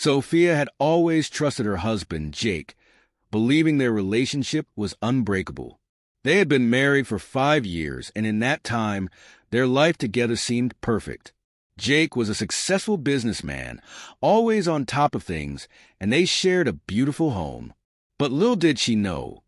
Sophia had always trusted her husband, Jake, believing their relationship was unbreakable. They had been married for 5 years, and in that time, their life together seemed perfect. Jake was a successful businessman, always on top of things, and they shared a beautiful home. But little did she know,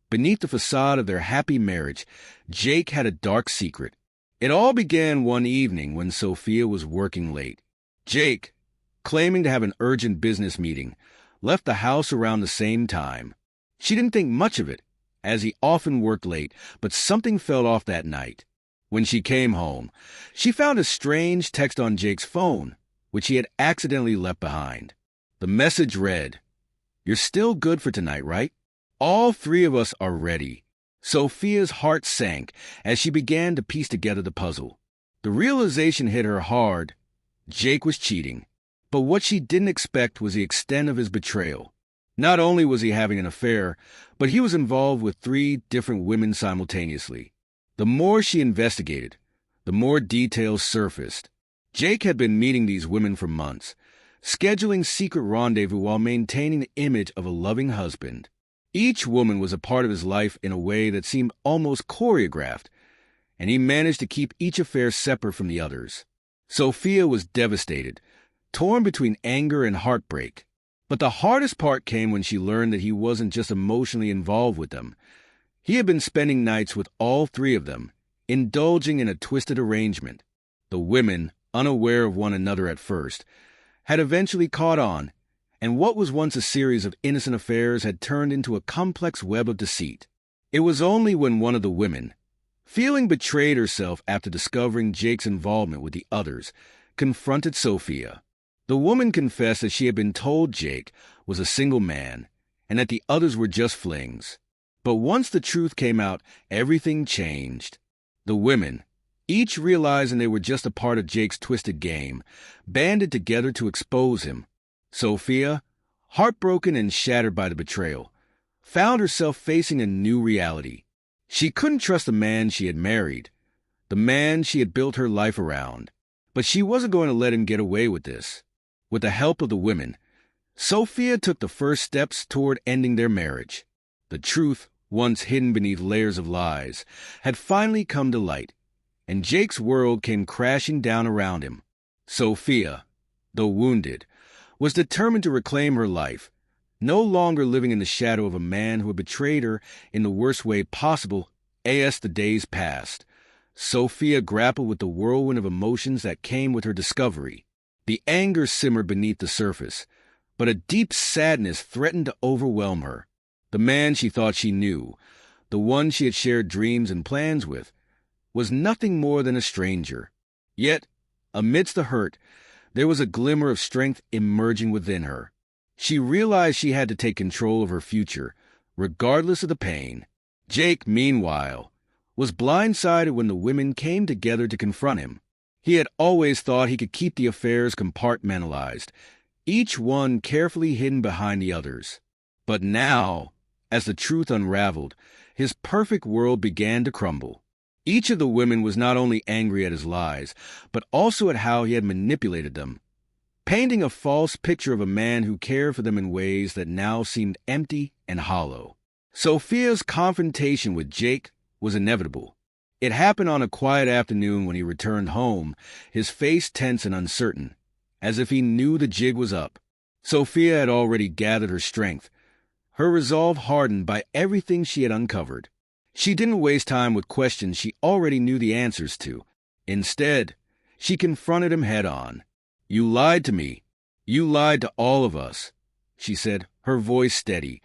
beneath the facade of their happy marriage, Jake had a dark secret. It all began one evening when Sophia was working late. Jake, claiming to have an urgent business meeting, left the house around the same time. She didn't think much of it, as he often worked late, but something fell off that night. When she came home, she found a strange text on Jake's phone, which he had accidentally left behind. The message read, "You're still good for tonight, right? All 3 of us are ready." Sophia's heart sank as she began to piece together the puzzle. The realization hit her hard. Jake was cheating. But what she didn't expect was the extent of his betrayal. Not only was he having an affair, but he was involved with 3 different women simultaneously. The more she investigated, the more details surfaced. Jake had been meeting these women for months, scheduling secret rendezvous while maintaining the image of a loving husband. Each woman was a part of his life in a way that seemed almost choreographed, and he managed to keep each affair separate from the others. Sophia was devastated, torn between anger and heartbreak. But the hardest part came when she learned that he wasn't just emotionally involved with them. He had been spending nights with all 3 of them, indulging in a twisted arrangement. The women, unaware of one another at first, had eventually caught on, and what was once a series of innocent affairs had turned into a complex web of deceit. It was only when one of the women, feeling betrayed herself after discovering Jake's involvement with the others, confronted Sophia. The woman confessed that she had been told Jake was a single man and that the others were just flings. But once the truth came out, everything changed. The women, each realizing they were just a part of Jake's twisted game, banded together to expose him. Sophia, heartbroken and shattered by the betrayal, found herself facing a new reality. She couldn't trust the man she had married, the man she had built her life around. But she wasn't going to let him get away with this. With the help of the women, Sophia took the first steps toward ending their marriage. The truth, once hidden beneath layers of lies, had finally come to light, and Jake's world came crashing down around him. Sophia, though wounded, was determined to reclaim her life, no longer living in the shadow of a man who had betrayed her in the worst way possible. As the days passed, Sophia grappled with the whirlwind of emotions that came with her discovery. The anger simmered beneath the surface, but a deep sadness threatened to overwhelm her. The man she thought she knew, the one she had shared dreams and plans with, was nothing more than a stranger. Yet, amidst the hurt, there was a glimmer of strength emerging within her. She realized she had to take control of her future, regardless of the pain. Jake, meanwhile, was blindsided when the women came together to confront him. He had always thought he could keep the affairs compartmentalized, each one carefully hidden behind the others. But now, as the truth unraveled, his perfect world began to crumble. Each of the women was not only angry at his lies, but also at how he had manipulated them, painting a false picture of a man who cared for them in ways that now seemed empty and hollow. Sophia's confrontation with Jake was inevitable. It happened on a quiet afternoon when he returned home, his face tense and uncertain, as if he knew the jig was up. Sophia had already gathered her strength, her resolve hardened by everything she had uncovered. She didn't waste time with questions she already knew the answers to. Instead, she confronted him head-on. "You lied to me. You lied to all of us," she said, her voice steady,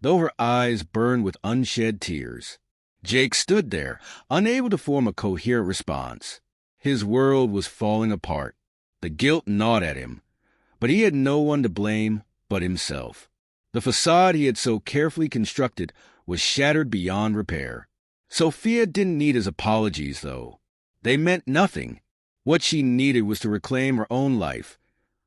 though her eyes burned with unshed tears. Jake stood there, unable to form a coherent response. His world was falling apart. The guilt gnawed at him, but he had no one to blame but himself. The facade he had so carefully constructed was shattered beyond repair. Sophia didn't need his apologies, though. They meant nothing. What she needed was to reclaim her own life,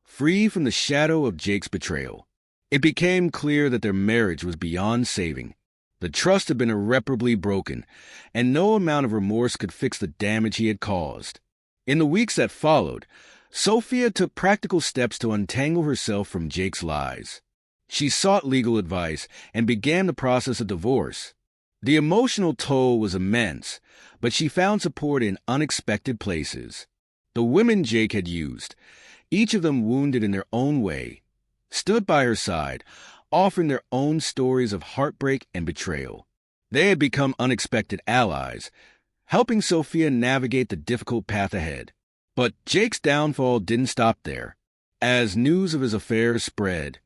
free from the shadow of Jake's betrayal. It became clear that their marriage was beyond saving. The trust had been irreparably broken, and no amount of remorse could fix the damage he had caused. In the weeks that followed, Sophia took practical steps to untangle herself from Jake's lies. She sought legal advice and began the process of divorce. The emotional toll was immense, but she found support in unexpected places. The women Jake had used, each of them wounded in their own way, stood by her side, offering their own stories of heartbreak and betrayal. They had become unexpected allies, helping Sophia navigate the difficult path ahead. But Jake's downfall didn't stop there. As news of his affairs spread,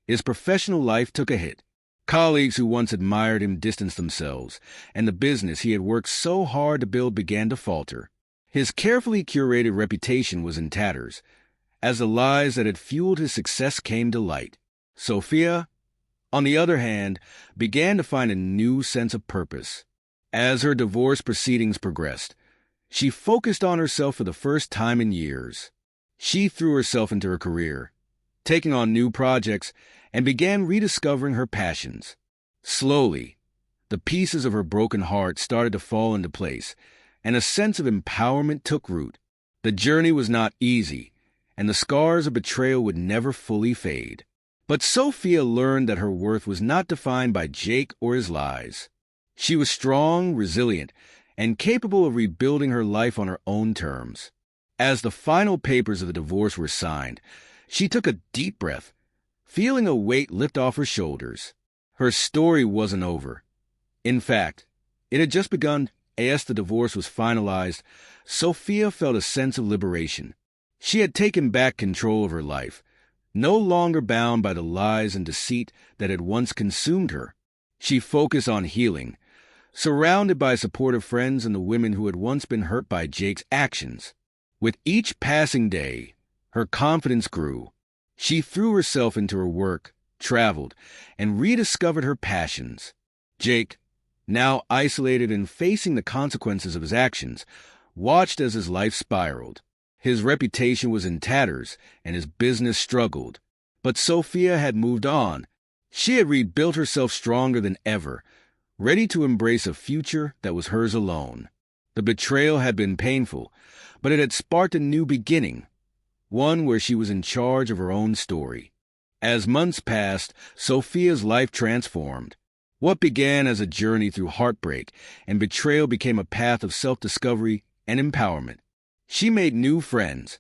his professional life took a hit. Colleagues who once admired him distanced themselves, and the business he had worked so hard to build began to falter. His carefully curated reputation was in tatters, as the lies that had fueled his success came to light. Sophia, on the other hand, began to find a new sense of purpose. As her divorce proceedings progressed, she focused on herself for the first time in years. She threw herself into her career, taking on new projects, and began rediscovering her passions. Slowly, the pieces of her broken heart started to fall into place, and a sense of empowerment took root. The journey was not easy, and the scars of betrayal would never fully fade. But Sophia learned that her worth was not defined by Jake or his lies. She was strong, resilient, and capable of rebuilding her life on her own terms. As the final papers of the divorce were signed, she took a deep breath, feeling a weight lift off her shoulders. Her story wasn't over. In fact, it had just begun. As the divorce was finalized, Sophia felt a sense of liberation. She had taken back control of her life, no longer bound by the lies and deceit that had once consumed her. She focused on healing, surrounded by supportive friends and the women who had once been hurt by Jake's actions. With each passing day, her confidence grew. She threw herself into her work, traveled, and rediscovered her passions. Jake, now isolated and facing the consequences of his actions, watched as his life spiraled. His reputation was in tatters, and his business struggled. But Sophia had moved on. She had rebuilt herself stronger than ever, ready to embrace a future that was hers alone. The betrayal had been painful, but it had sparked a new beginning, one where she was in charge of her own story. As months passed, Sophia's life transformed. What began as a journey through heartbreak and betrayal became a path of self-discovery and empowerment. She made new friends,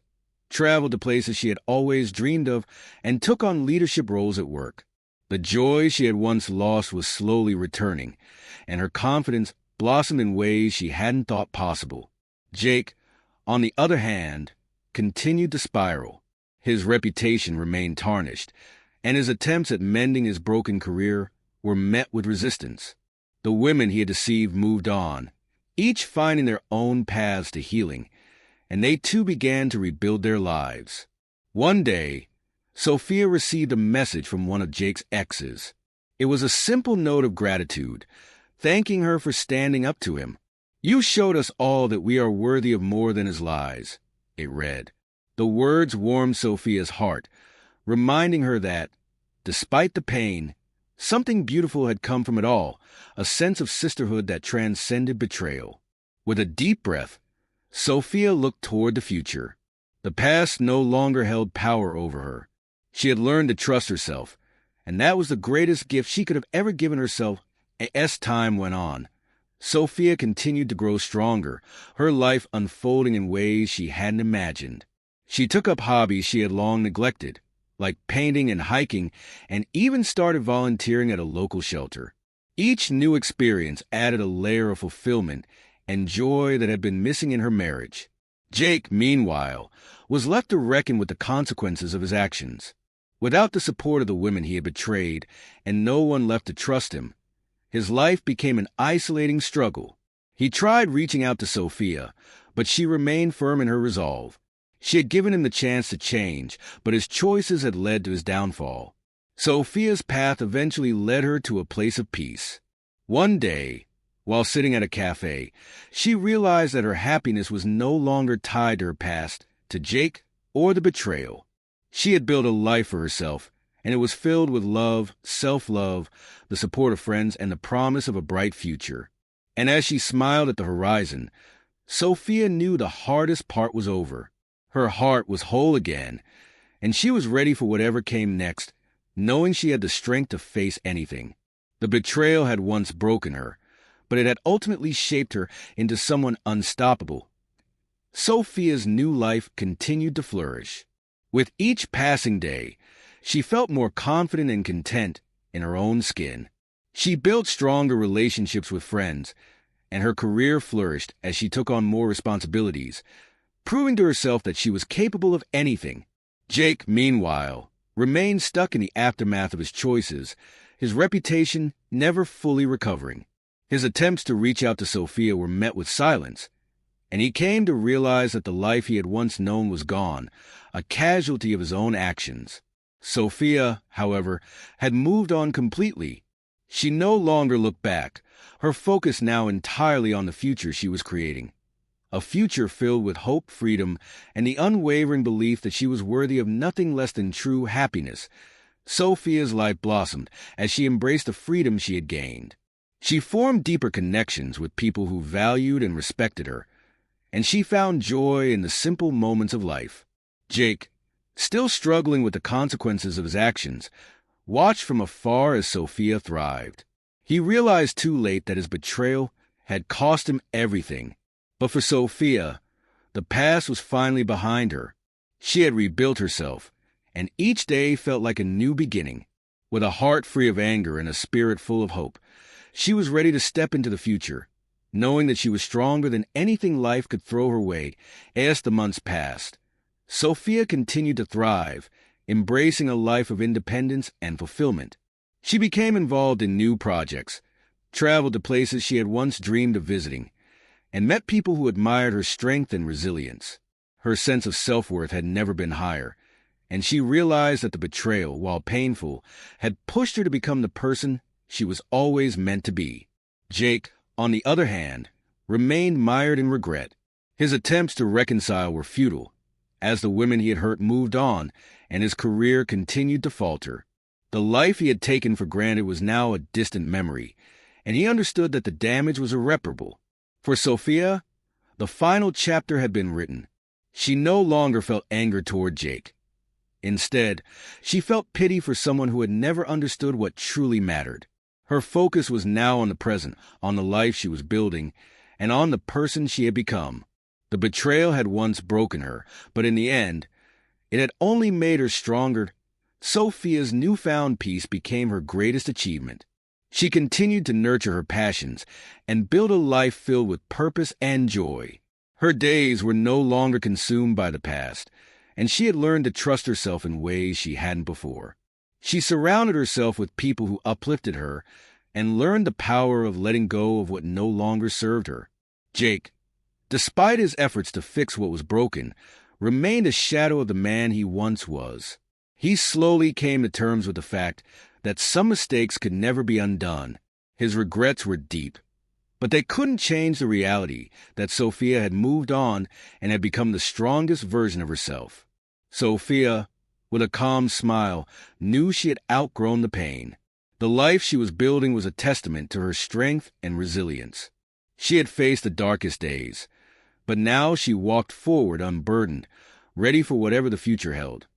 traveled to places she had always dreamed of, and took on leadership roles at work. The joy she had once lost was slowly returning, and her confidence blossomed in ways she hadn't thought possible. Jake, on the other hand, continued to spiral. His reputation remained tarnished, and his attempts at mending his broken career were met with resistance. The women he had deceived moved on, each finding their own paths to healing, and they too began to rebuild their lives. One day, Sophia received a message from one of Jake's exes. It was a simple note of gratitude, thanking her for standing up to him. "You showed us all that we are worthy of more than his lies," it read. The words warmed Sophia's heart, reminding her that, despite the pain, something beautiful had come from it all, a sense of sisterhood that transcended betrayal. With a deep breath, Sophia looked toward the future. The past no longer held power over her. She had learned to trust herself, and that was the greatest gift she could have ever given herself. As time went on, Sophia continued to grow stronger, her life unfolding in ways she hadn't imagined. She took up hobbies she had long neglected, like painting and hiking, and even started volunteering at a local shelter. Each new experience added a layer of fulfillment and joy that had been missing in her marriage. Jake, meanwhile, was left to reckon with the consequences of his actions. Without the support of the women he had betrayed, and no one left to trust him, his life became an isolating struggle. He tried reaching out to Sophia, but she remained firm in her resolve. She had given him the chance to change, but his choices had led to his downfall. Sophia's path eventually led her to a place of peace. One day, while sitting at a cafe, she realized that her happiness was no longer tied to her past, to Jake, or the betrayal. She had built a life for herself, and it was filled with love, self-love, the support of friends, and the promise of a bright future. And as she smiled at the horizon, Sophia knew the hardest part was over. Her heart was whole again, and she was ready for whatever came next, knowing she had the strength to face anything. The betrayal had once broken her, but it had ultimately shaped her into someone unstoppable. Sophia's new life continued to flourish. With each passing day, she felt more confident and content in her own skin. She built stronger relationships with friends, and her career flourished as she took on more responsibilities, proving to herself that she was capable of anything. Jake, meanwhile, remained stuck in the aftermath of his choices, his reputation never fully recovering. His attempts to reach out to Sophia were met with silence, and he came to realize that the life he had once known was gone, a casualty of his own actions. Sophia, however, had moved on completely. She no longer looked back, her focus now entirely on the future she was creating. A future filled with hope, freedom, and the unwavering belief that she was worthy of nothing less than true happiness. Sophia's life blossomed as she embraced the freedom she had gained. She formed deeper connections with people who valued and respected her, and she found joy in the simple moments of life. Jake, still struggling with the consequences of his actions, watched from afar as Sophia thrived. He realized too late that his betrayal had cost him everything. But for Sophia, the past was finally behind her. She had rebuilt herself, and each day felt like a new beginning. With a heart free of anger and a spirit full of hope, she was ready to step into the future, knowing that she was stronger than anything life could throw her way. As the months passed, Sophia continued to thrive, embracing a life of independence and fulfillment. She became involved in new projects, traveled to places she had once dreamed of visiting, and met people who admired her strength and resilience. Her sense of self-worth had never been higher, and she realized that the betrayal, while painful, had pushed her to become the person she was always meant to be. Jake, on the other hand, remained mired in regret. His attempts to reconcile were futile, as the women he had hurt moved on, and his career continued to falter. The life he had taken for granted was now a distant memory, and he understood that the damage was irreparable. For Sophia, the final chapter had been written. She no longer felt anger toward Jake. Instead, she felt pity for someone who had never understood what truly mattered. Her focus was now on the present, on the life she was building, and on the person she had become. The betrayal had once broken her, but in the end, it had only made her stronger. Sophia's newfound peace became her greatest achievement. She continued to nurture her passions and build a life filled with purpose and joy. Her days were no longer consumed by the past, and she had learned to trust herself in ways she hadn't before. She surrounded herself with people who uplifted her and learned the power of letting go of what no longer served her. Jake, despite his efforts to fix what was broken, remained a shadow of the man he once was. He slowly came to terms with the fact that some mistakes could never be undone. His regrets were deep, but they couldn't change the reality that Sophia had moved on and had become the strongest version of herself. Sophia, with a calm smile, knew she had outgrown the pain. The life she was building was a testament to her strength and resilience. She had faced the darkest days, but now she walked forward unburdened, ready for whatever the future held.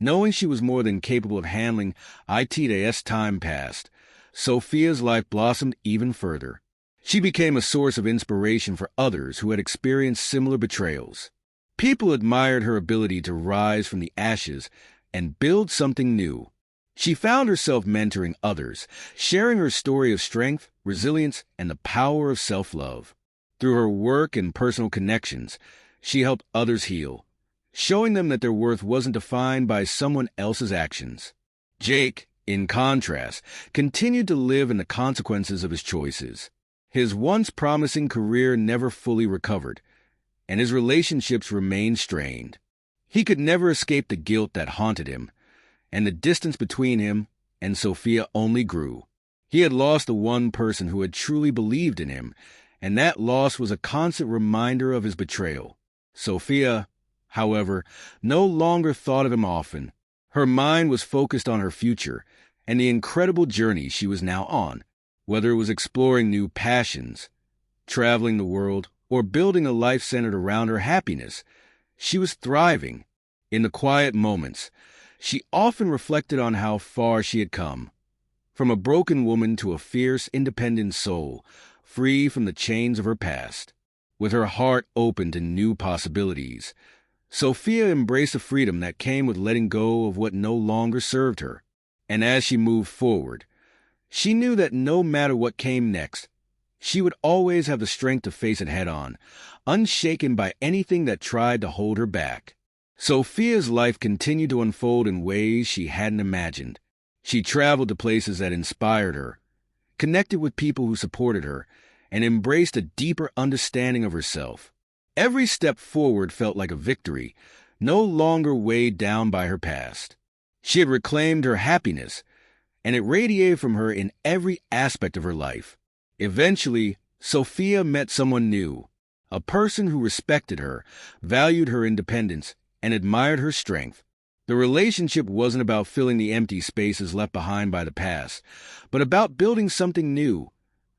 Knowing she was more than capable of handling it as time passed, Sophia's life blossomed even further. She became a source of inspiration for others who had experienced similar betrayals. People admired her ability to rise from the ashes and build something new. She found herself mentoring others, sharing her story of strength, resilience, and the power of self-love. Through her work and personal connections, she helped others heal, showing them that their worth wasn't defined by someone else's actions. Jake, in contrast, continued to live in the consequences of his choices. His once promising career never fully recovered, and his relationships remained strained. He could never escape the guilt that haunted him, and the distance between him and Sophia only grew. He had lost the one person who had truly believed in him, and that loss was a constant reminder of his betrayal. Sophia, however, no longer thought of him often. Her mind was focused on her future and the incredible journey she was now on. Whether it was exploring new passions, traveling the world, or building a life centered around her happiness, She was thriving. In the quiet moments, she often reflected on how far she had come. From a broken woman to a fierce, independent soul, free from the chains of her past. With her heart open to new possibilities, Sophia embraced the freedom that came with letting go of what no longer served her. And as she moved forward, she knew that no matter what came next, she would always have the strength to face it head-on, unshaken by anything that tried to hold her back. Sophia's life continued to unfold in ways she hadn't imagined. She traveled to places that inspired her, connected with people who supported her, and embraced a deeper understanding of herself. Every step forward felt like a victory, no longer weighed down by her past. She had reclaimed her happiness, and it radiated from her in every aspect of her life. Eventually, Sophia met someone new, a person who respected her, valued her independence, and admired her strength. The relationship wasn't about filling the empty spaces left behind by the past, but about building something new,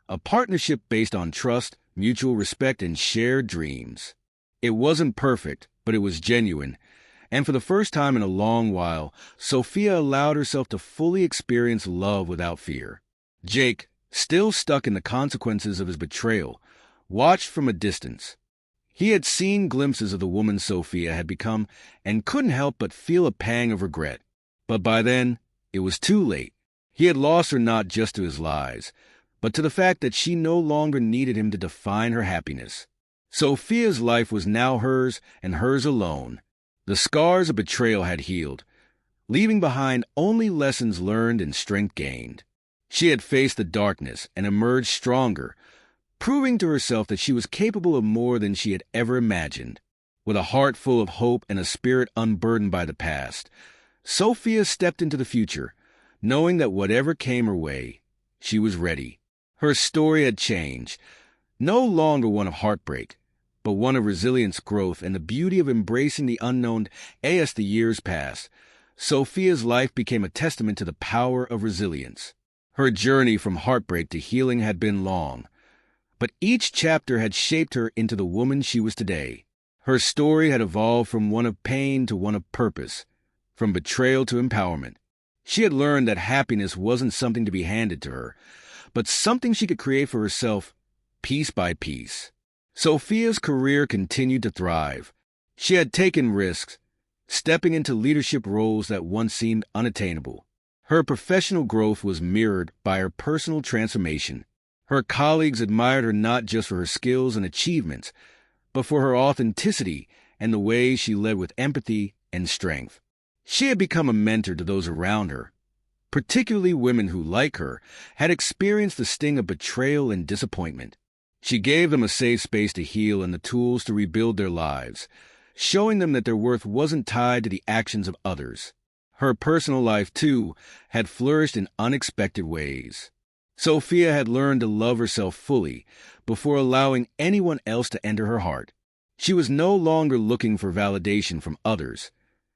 a partnership based on trust, mutual respect, and shared dreams. It wasn't perfect, but it was genuine, and for the first time in a long while, Sophia allowed herself to fully experience love without fear. Jake, still stuck in the consequences of his betrayal, watched from a distance. He had seen glimpses of the woman Sophia had become and couldn't help but feel a pang of regret. But by then, it was too late. He had lost her not just to his lies, but to the fact that she no longer needed him to define her happiness. Sophia's life was now hers and hers alone. The scars of betrayal had healed, leaving behind only lessons learned and strength gained. She had faced the darkness and emerged stronger, proving to herself that she was capable of more than she had ever imagined. With a heart full of hope and a spirit unburdened by the past, Sophia stepped into the future, knowing that whatever came her way, she was ready. Her story had changed, no longer one of heartbreak, but one of resilience, growth, and the beauty of embracing the unknown. As the years passed, Sophia's life became a testament to the power of resilience. Her journey from heartbreak to healing had been long, but each chapter had shaped her into the woman she was today. Her story had evolved from one of pain to one of purpose, from betrayal to empowerment. She had learned that happiness wasn't something to be handed to her, but something she could create for herself, piece by piece. Sophia's career continued to thrive. She had taken risks, stepping into leadership roles that once seemed unattainable. Her professional growth was mirrored by her personal transformation. Her colleagues admired her not just for her skills and achievements, but for her authenticity and the way she led with empathy and strength. She had become a mentor to those around her, particularly women who, like her, had experienced the sting of betrayal and disappointment. She gave them a safe space to heal and the tools to rebuild their lives, showing them that their worth wasn't tied to the actions of others. Her personal life, too, had flourished in unexpected ways. Sophia had learned to love herself fully before allowing anyone else to enter her heart. She was no longer looking for validation from others.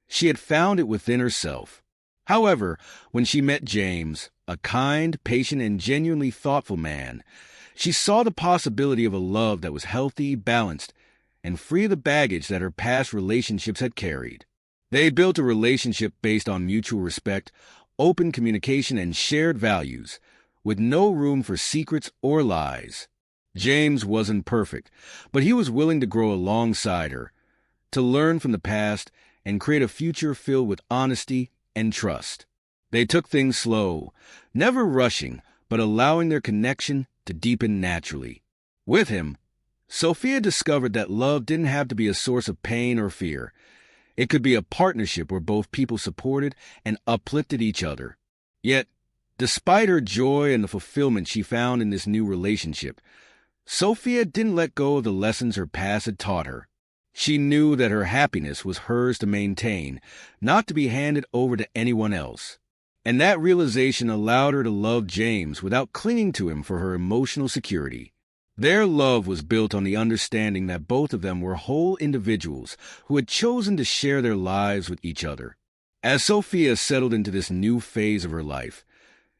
She had found it within herself. However, when she met James, a kind, patient, and genuinely thoughtful man, she saw the possibility of a love that was healthy, balanced, and free of the baggage that her past relationships had carried. They built a relationship based on mutual respect, open communication, and shared values, with no room for secrets or lies. James wasn't perfect, but he was willing to grow alongside her, to learn from the past, and create a future filled with honesty and trust. They took things slow, never rushing, but allowing their connection to deepen naturally. With him, Sophia discovered that love didn't have to be a source of pain or fear. It could be a partnership where both people supported and uplifted each other. Yet, despite her joy and the fulfillment she found in this new relationship, Sophia didn't let go of the lessons her past had taught her. She knew that her happiness was hers to maintain, not to be handed over to anyone else. And that realization allowed her to love James without clinging to him for her emotional security. Their love was built on the understanding that both of them were whole individuals who had chosen to share their lives with each other. As Sophia settled into this new phase of her life,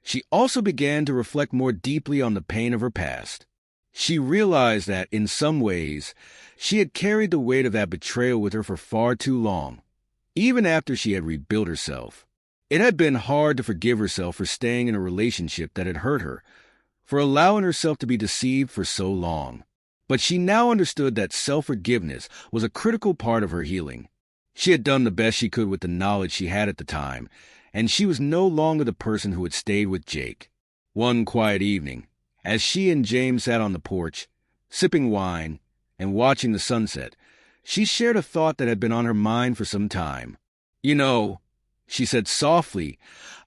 she also began to reflect more deeply on the pain of her past. She realized that, in some ways, she had carried the weight of that betrayal with her for far too long, even after she had rebuilt herself. It had been hard to forgive herself for staying in a relationship that had hurt her, for allowing herself to be deceived for so long. But she now understood that self-forgiveness was a critical part of her healing. She had done the best she could with the knowledge she had at the time, and she was no longer the person who had stayed with Jake. One quiet evening, as she and James sat on the porch, sipping wine and watching the sunset, she shared a thought that had been on her mind for some time. "You know," she said softly,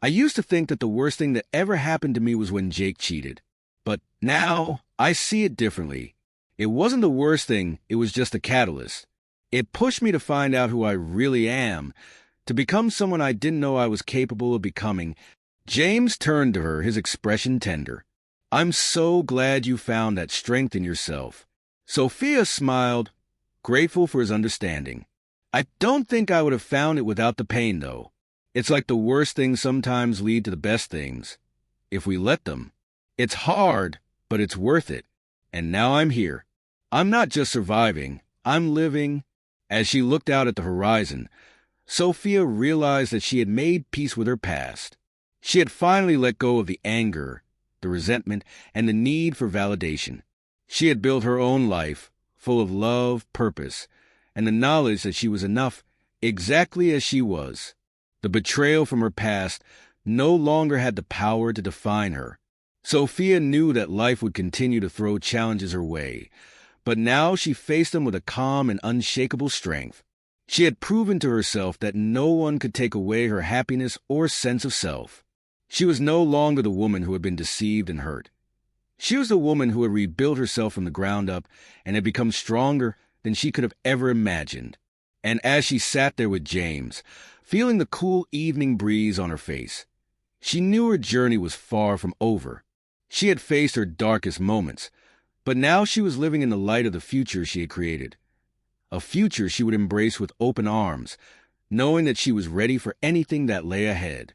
"I used to think that the worst thing that ever happened to me was when Jake cheated. But now I see it differently. It wasn't the worst thing, it was just a catalyst. It pushed me to find out who I really am, to become someone I didn't know I was capable of becoming." James turned to her, his expression tender. "I'm so glad you found that strength in yourself." Sophia smiled, grateful for his understanding. "I don't think I would have found it without the pain, though. It's like the worst things sometimes lead to the best things, if we let them. It's hard, but it's worth it. And now I'm here. I'm not just surviving, I'm living." As she looked out at the horizon, Sophia realized that she had made peace with her past. She had finally let go of the anger, the resentment, and the need for validation. She had built her own life, full of love, purpose, and the knowledge that she was enough exactly as she was. The betrayal from her past no longer had the power to define her. Sophia knew that life would continue to throw challenges her way, but now she faced them with a calm and unshakable strength. She had proven to herself that no one could take away her happiness or sense of self. She was no longer the woman who had been deceived and hurt. She was the woman who had rebuilt herself from the ground up and had become stronger than she could have ever imagined. And as she sat there with James, feeling the cool evening breeze on her face, she knew her journey was far from over. She had faced her darkest moments, but now she was living in the light of the future she had created. A future she would embrace with open arms, knowing that she was ready for anything that lay ahead.